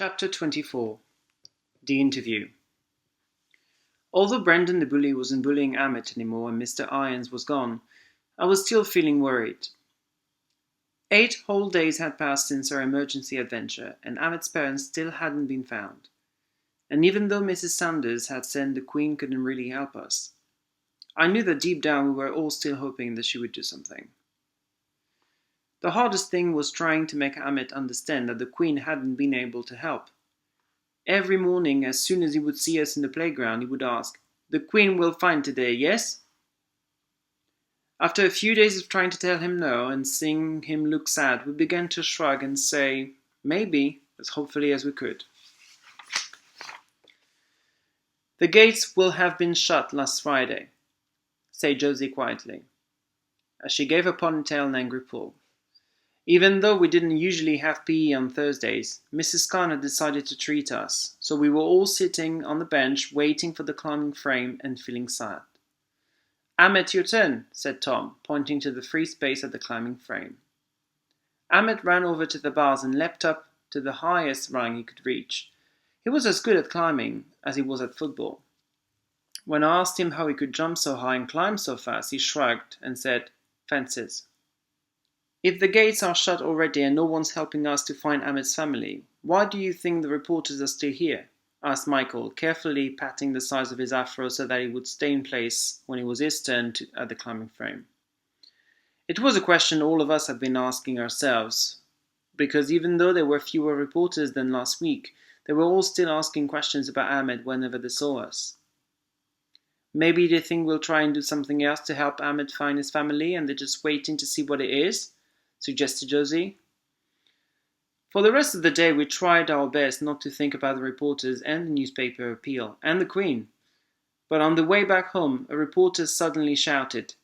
Chapter 24. The Interview. Although Brendan the bully wasn't bullying Amit anymore and Mr. Irons was gone, I was still feeling worried. 8 whole days had passed since our emergency adventure, and Amit's parents still hadn't been found. And even though Mrs. Sanders had said the Queen couldn't really help us, I knew that deep down we were all still hoping that she would do something. The hardest thing was trying to make Amit understand that the Queen hadn't been able to help. Every morning, as soon as he would see us in the playground, he would ask, "The Queen will find today, yes?" After a few days of trying to tell him no and seeing him look sad, we began to shrug and say, maybe, as hopefully as we could. "The gates will have been shut last Friday," said Josie quietly, as she gave her ponytail an angry pull. Even though we didn't usually have PE on Thursdays, Mrs. Khan had decided to treat us, so we were all sitting on the bench waiting for the climbing frame and feeling sad. "Amit, your turn," said Tom, pointing to the free space at the climbing frame. Amit ran over to the bars and leapt up to the highest rung he could reach. He was as good at climbing as he was at football. When I asked him how he could jump so high and climb so fast, he shrugged and said, "Fences." "If the gates are shut already and no one's helping us to find Amit's family, why do you think the reporters are still here?" asked Michael, carefully patting the sides of his afro so that he would stay in place when it was his turn at the climbing frame. It was a question all of us had been asking ourselves, because even though there were fewer reporters than last week, they were all still asking questions about Amit whenever they saw us. "Maybe they think we'll try and do something else to help Amit find his family and they're just waiting to see what it is," suggested Josie. For the rest of the day we tried our best not to think about the reporters and the newspaper appeal and the Queen. But on the way back home, a reporter suddenly shouted,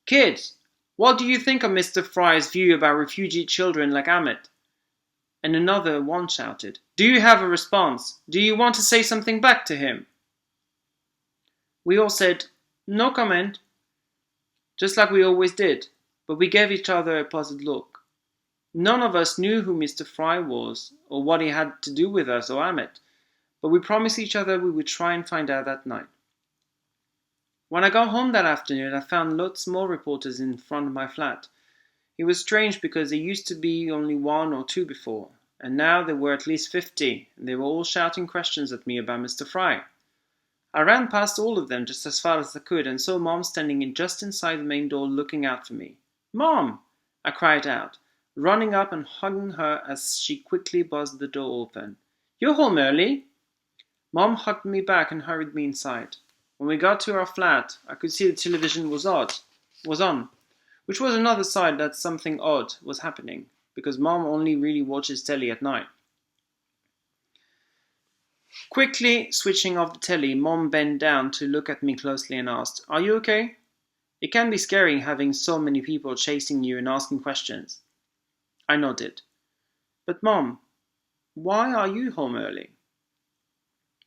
"Kids, what do you think of Mr. Fry's view about refugee children like Amit?" And another one shouted, "Do you have a response? Do you want to say something back to him?" We all said, "No comment," just like we always did, but we gave each other a puzzled look. None of us knew who Mr. Fry was, or what he had to do with us or Amit, but we promised each other we would try and find out that night. When I got home that afternoon, I found lots more reporters in front of my flat. It was strange because there used to be only 1 or 2 before, and now there were at least 50, and they were all shouting questions at me about Mr. Fry. I ran past all of them just as fast as I could and saw Mom standing just inside the main door looking out for me. "Mom!" I cried out, running up and hugging her as she quickly buzzed the door open. "You're home early?" Mom hugged me back and hurried me inside. When we got to our flat, I could see the television was on, which was another sign that something odd was happening, because Mom only really watches telly at night. Quickly switching off the telly, Mom bent down to look at me closely and asked, "Are you okay? It can be scary having so many people chasing you and asking questions." I nodded. "But Mom, why are you home early?"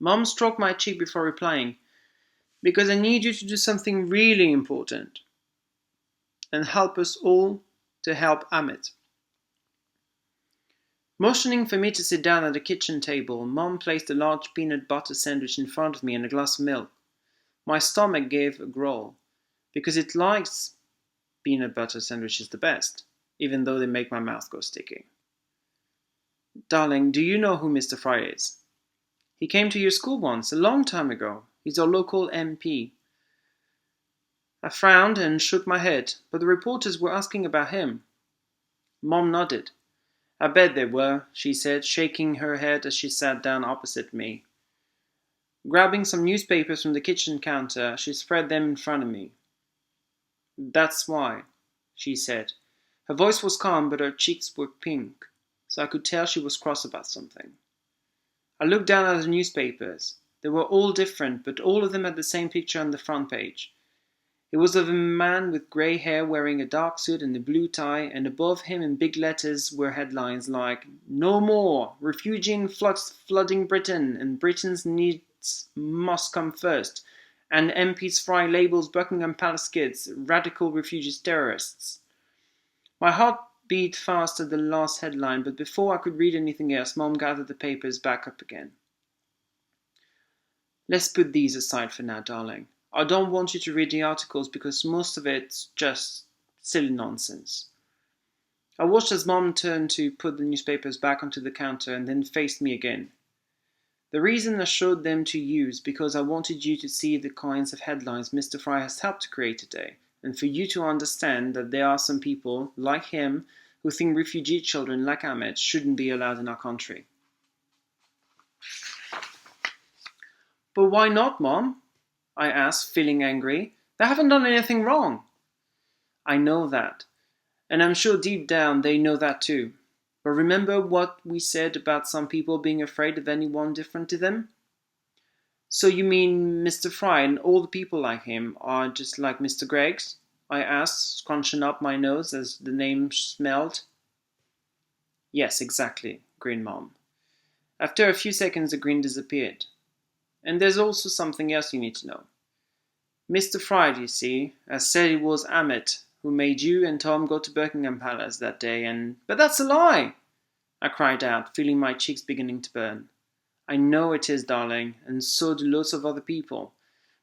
Mom stroked my cheek before replying, "Because I need you to do something really important and help us all to help Amit." Motioning for me to sit down at the kitchen table, Mom placed a large peanut butter sandwich in front of me and a glass of milk. My stomach gave a growl, because it likes peanut butter sandwiches the best, even though they make my mouth go sticky. "Darling, do you know who Mr. Fry is?" "He came to your school once, a long time ago. He's our local MP. I frowned and shook my head, but the reporters were asking about him. Mom nodded. "I bet they were," she said, shaking her head as she sat down opposite me. Grabbing some newspapers from the kitchen counter, she spread them in front of me. "That's why," she said. Her voice was calm, but her cheeks were pink, so I could tell she was cross about something. I looked down at the newspapers. They were all different, but all of them had the same picture on the front page. It was of a man with grey hair wearing a dark suit and a blue tie, and above him in big letters were headlines like, "No more! Refugee influx flooding Britain, and Britain's needs must come first," and MP's Fry labels Buckingham Palace kids radical refugees terrorists. My heart beat fast at the last headline, but before I could read anything else, Mom gathered the papers back up again. Let's put these aside for now, darling. I don't want you to read the articles because most of it's just silly nonsense. I watched as Mom turned to put the newspapers back onto the counter and then faced me again. The reason I showed them to you is because I wanted you to see the kinds of headlines Mr. Fry has helped to create today, and for you to understand that there are some people, like him, who think refugee children like Ahmed shouldn't be allowed in our country. But why not, Mom? I asked, feeling angry. They haven't done anything wrong. I know that, and I'm sure deep down they know that too. But remember what we said about some people being afraid of anyone different to them? So you mean Mr. Fry and all the people like him are just like Mr. Greggs? I asked, scrunching up my nose as the name smelled. Yes, exactly, grinned Mom. After a few seconds the grin disappeared. And there's also something else you need to know. Mr. Fry, you see, has said it was Ahmed who made you and Tom go to Buckingham Palace that day, and... But that's a lie! I cried out, feeling my cheeks beginning to burn. I know it is, darling, and so do lots of other people.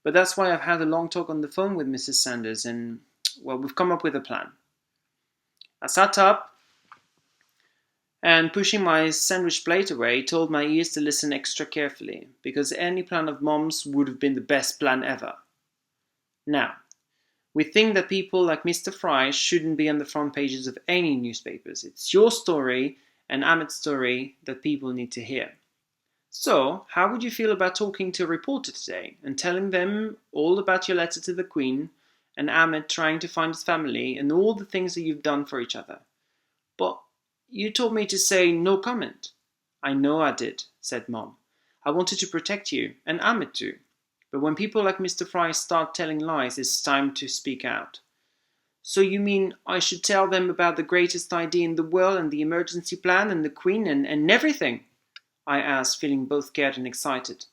But that's why I've had a long talk on the phone with Mrs. Sanders, and, well, we've come up with a plan. I sat up, and pushing my sandwich plate away, told my ears to listen extra carefully, because any plan of Mom's would have been the best plan ever. Now, we think that people like Mr. Fry shouldn't be on the front pages of any newspapers. It's your story and Ahmed's story that people need to hear. So, how would you feel about talking to a reporter today and telling them all about your letter to the Queen and Ahmed trying to find his family and all the things that you've done for each other? But you told me to say no comment. I know I did, said Mom. I wanted to protect you, and Ahmed too. But when people like Mr. Fry start telling lies, it's time to speak out. So you mean I should tell them about the greatest idea in the world and the emergency plan and the Queen and everything? I asked, feeling both scared and excited.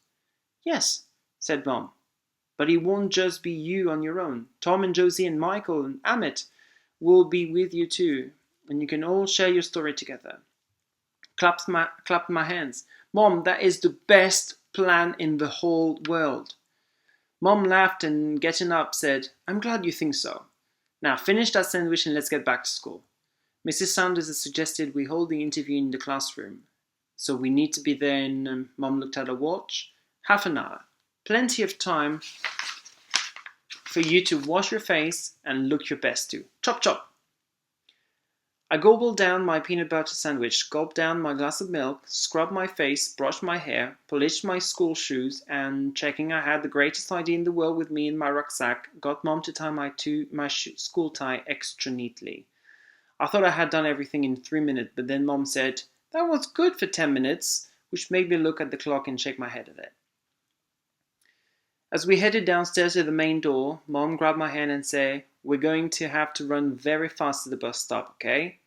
Yes, said Mom. But it won't just be you on your own. Tom and Josie and Michael and Ahmed will be with you too, and you can all share your story together. Clapped my hands. Mom, that is the best plan in the whole world. Mom laughed and, getting up, said, I'm glad you think so. Now finish that sandwich and let's get back to school. Mrs. Sanders has suggested we hold the interview in the classroom. So we need to be there in, Mom looked at her watch, half an hour. Plenty of time for you to wash your face and look your best too. Chop chop. I gobbled down my peanut butter sandwich, gulped down my glass of milk, scrubbed my face, brushed my hair, polished my school shoes, and, checking I had the greatest idea in the world with me in my rucksack, got Mom to tie my school tie extra neatly. I thought I had done everything in 3 minutes, but then Mom said, that was good for 10 minutes, which made me look at the clock and shake my head at it. As we headed downstairs to the main door, Mom grabbed my hand and said, we're going to have to run very fast to the bus stop, okay?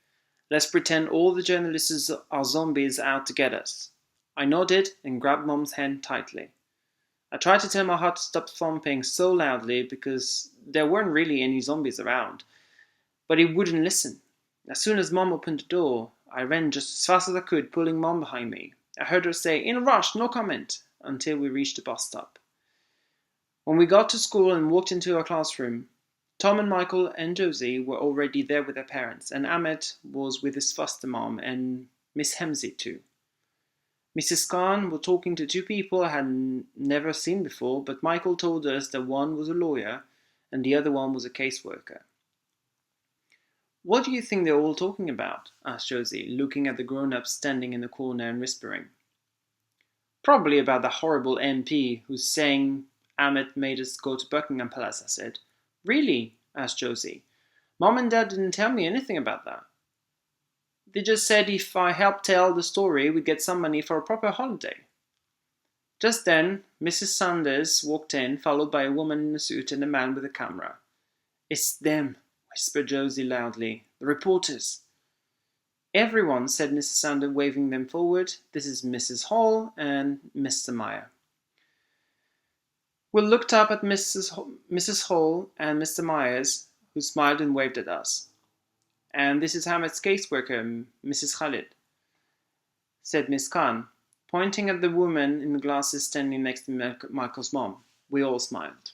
Let's pretend all the journalists are zombies out to get us. I nodded and grabbed Mom's hand tightly. I tried to tell my heart to stop thumping so loudly because there weren't really any zombies around, but it wouldn't listen. As soon as Mom opened the door, I ran just as fast as I could, pulling Mom behind me. I heard her say, in a rush, no comment, until we reached the bus stop. When we got to school and walked into our classroom, Tom and Michael and Josie were already there with their parents, and Ahmed was with his foster mom and Miss Hemsey too. Mrs. Khan was talking to two people I had never seen before, but Michael told us that one was a lawyer and the other one was a caseworker. What do you think they're all talking about? Asked Josie, looking at the grown-ups standing in the corner and whispering. Probably about the horrible MP who's saying Ahmed made us go to Buckingham Palace, I said. Really? Asked Josie. Mom and Dad didn't tell me anything about that. They just said if I helped tell the story, we'd get some money for a proper holiday. Just then, Mrs. Sanders walked in, followed by a woman in a suit and a man with a camera. It's them, whispered Josie loudly. The reporters. Everyone, said Mrs. Sanders, waving them forward. This is Mrs. Hall and Mr. Meyer. We looked up at Mrs. Hall and Mr. Myers, who smiled and waved at us. And this is Ahmed's caseworker, Mrs. Khalid, said Miss Khan, pointing at the woman in the glasses standing next to Michael's mom. We all smiled.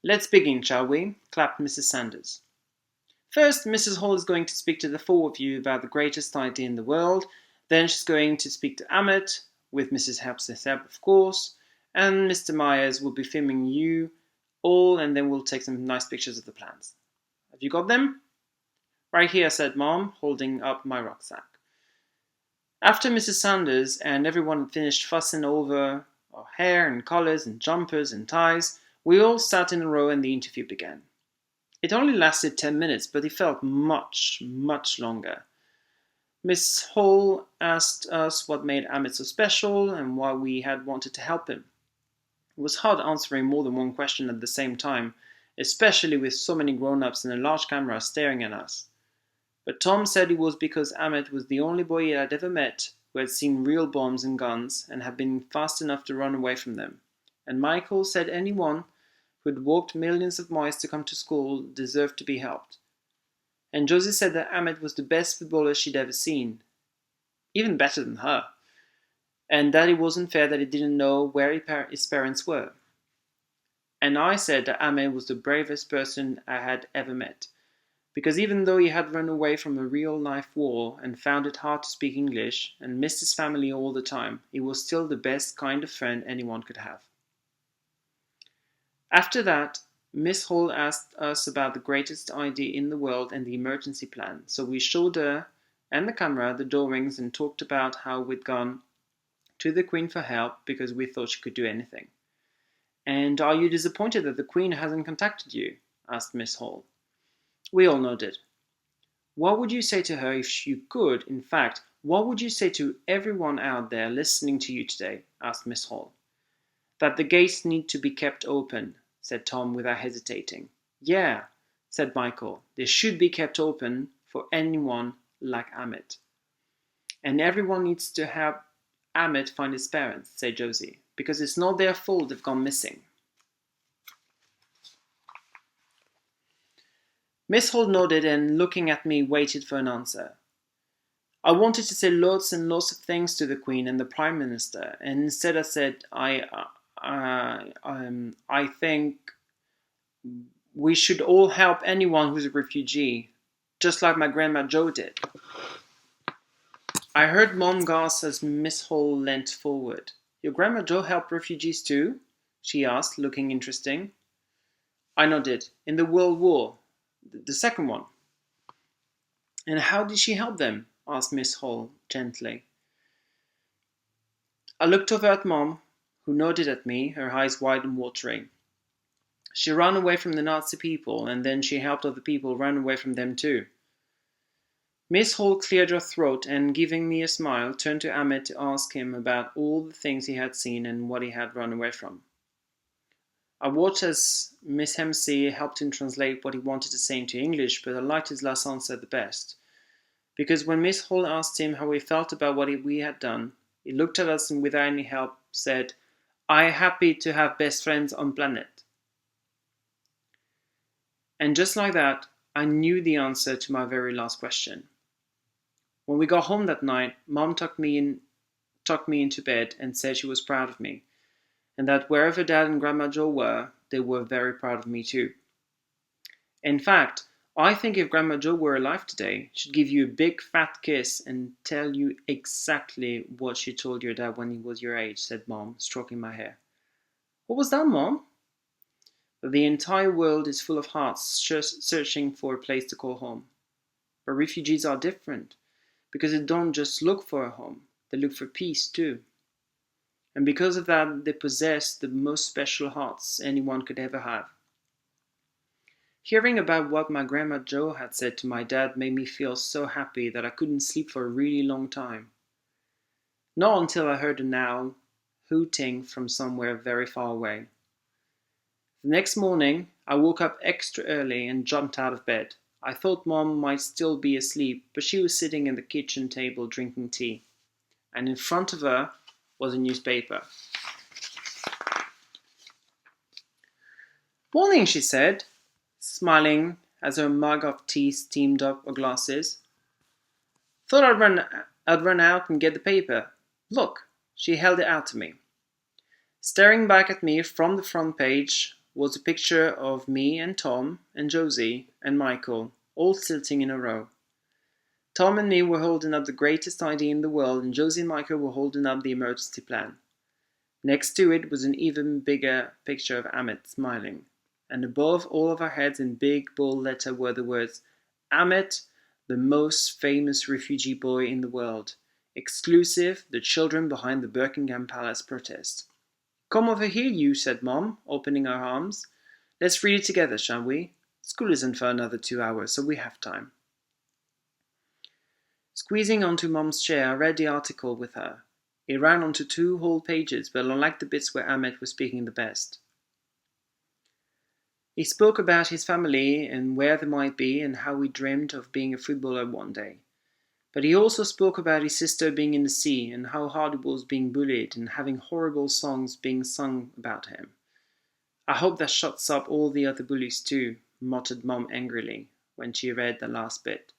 Let's begin, shall we? Clapped Mrs. Sanders. First, Mrs. Hall is going to speak to the four of you about the greatest idea in the world. Then she's going to speak to Ahmed, with Mrs. Heps's help, of course. And Mr. Myers will be filming you all, and then we'll take some nice pictures of the plans. Have you got them? Right here, said Mom, holding up my rucksack. After Mrs. Sanders and everyone had finished fussing over our hair and collars and jumpers and ties, we all sat in a row and the interview began. It only lasted 10 minutes, but it felt much, much longer. Miss Hall asked us what made Ahmed so special and why we had wanted to help him. It was hard answering more than one question at the same time, especially with so many grown-ups and a large camera staring at us. But Tom said it was because Ahmed was the only boy he had ever met who had seen real bombs and guns and had been fast enough to run away from them. And Michael said anyone who had walked millions of miles to come to school deserved to be helped. And Josie said that Ahmed was the best footballer she'd ever seen, even better than her, and that it wasn't fair that he didn't know where his parents were. And I said that Ahmed was the bravest person I had ever met, because even though he had run away from a real-life war and found it hard to speak English and missed his family all the time, he was still the best kind of friend anyone could have. After that, Miss Hall asked us about the greatest idea in the world and the emergency plan, so we showed her and the camera the door rings and talked about how we'd gone to the Queen for help because we thought she could do anything. And are you disappointed that the Queen hasn't contacted you? Asked Miss Hall. We all nodded. What would you say to her if you could? In fact, what would you say to everyone out there listening to you today? Asked Miss Hall. That the gates need to be kept open, said Tom without hesitating. Yeah, said Michael. They should be kept open for anyone like Ahmed. And everyone needs to help Ahmed find his parents, said Josie, because it's not their fault they've gone missing. Miss Hall nodded and, looking at me, waited for an answer. I wanted to say lots and lots of things to the Queen and the Prime Minister, and instead I said, I think we should all help anyone who's a refugee, just like my Grandma Jo did. I heard Mom gasp as Miss Hall leant forward. Your Grandma Jo helped refugees too? She asked, looking interesting. I nodded. In the World War. The second one. And how did she help them? Asked Miss Hall gently. I looked over at Mom, who nodded at me, her eyes wide and watery. She ran away from the Nazi people, and then she helped other people run away from them too. Miss Hall cleared her throat and, giving me a smile, turned to Ahmed to ask him about all the things he had seen and what he had run away from. I watched as Miss Hempsey helped him translate what he wanted to say into English, but I liked his last answer the best. Because when Miss Hall asked him how he felt about what we had done, he looked at us and without any help said, "I happy to have best friends on planet." And just like that, I knew the answer to my very last question. When we got home that night, Mom tucked me into bed and said she was proud of me, and that wherever Dad and Grandma Jo were, they were very proud of me too. In fact, I think if Grandma Jo were alive today, she'd give you a big fat kiss and tell you exactly what she told your dad when he was your age, said Mom, stroking my hair. What was that, Mom? That the entire world is full of hearts searching for a place to call home. But refugees are different, because they don't just look for a home, they look for peace too. And because of that, they possess the most special hearts anyone could ever have. Hearing about what my Grandma Jo had said to my dad made me feel so happy that I couldn't sleep for a really long time. Not until I heard an owl hooting from somewhere very far away. The next morning, I woke up extra early and jumped out of bed. I thought Mom might still be asleep, but she was sitting at the kitchen table drinking tea. And in front of her was a newspaper. "Morning," she said, smiling as her mug of tea steamed up her glasses. Thought I'd run out and get the paper. Look, she held it out to me. Staring back at me from the front page was a picture of me and Tom and Josie and Michael, all sitting in a row. Tom and me were holding up the greatest idea in the world, and Josie and Michael were holding up the emergency plan. Next to it was an even bigger picture of Amit smiling, and above all of our heads in big bold letter were the words, Amit, the most famous refugee boy in the world. Exclusive, the children behind the Buckingham Palace protest. Come over here, you, said Mom, opening her arms. Let's read it together, shall we? School isn't for another 2 hours, so we have time. Squeezing onto Mom's chair, I read the article with her. It ran onto 2 whole pages, but I liked the bits where Amit was speaking the best. He spoke about his family and where they might be and how he dreamed of being a footballer one day. But he also spoke about his sister being in the sea and how hard it was being bullied and having horrible songs being sung about him. I hope that shuts up all the other bullies too, muttered Mom angrily when she read the last bit.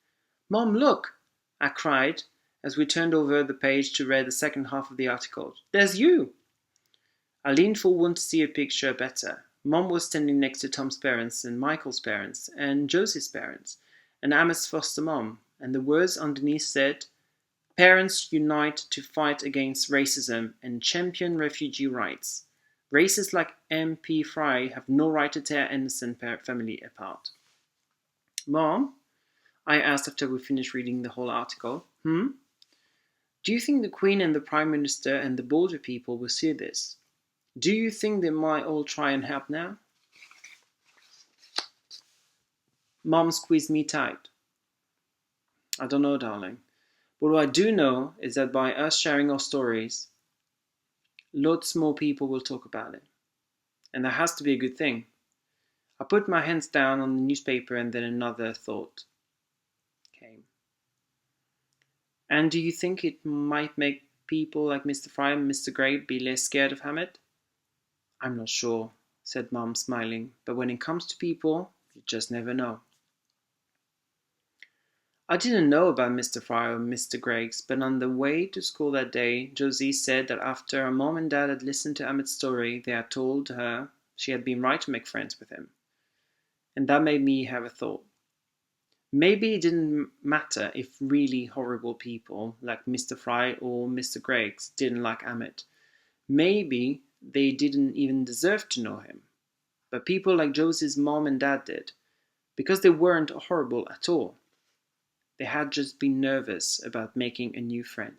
Mom, look! I cried as we turned over the page to read the second half of the article. There's you! I leaned forward to see a picture better. Mom was standing next to Tom's parents and Michael's parents and Josie's parents and Amit's foster mom, and the words underneath said, Parents unite to fight against racism and champion refugee rights. Racists like MP Fry have no right to tear innocent family apart. Mom? I asked after we finished reading the whole article. Do you think the Queen and the Prime Minister and the border people will see this? Do you think they might all try and help now? Mom squeezed me tight. I don't know, darling. But what I do know is that by us sharing our stories, lots more people will talk about it. And that has to be a good thing. I put my hands down on the newspaper and then another thought came. And do you think it might make people like Mr. Fry and Mr. Gray be less scared of Hamid? I'm not sure, said Mom, smiling, but when it comes to people, you just never know. I didn't know about Mr. Fry or Mr. Greggs, but on the way to school that day, Josie said that after her mom and dad had listened to Amit's story, they had told her she had been right to make friends with him. And that made me have a thought. Maybe it didn't matter if really horrible people like Mr. Fry or Mr. Greggs didn't like Amit. Maybe they didn't even deserve to know him. But people like Josie's mom and dad did, because they weren't horrible at all. They had just been nervous about making a new friend.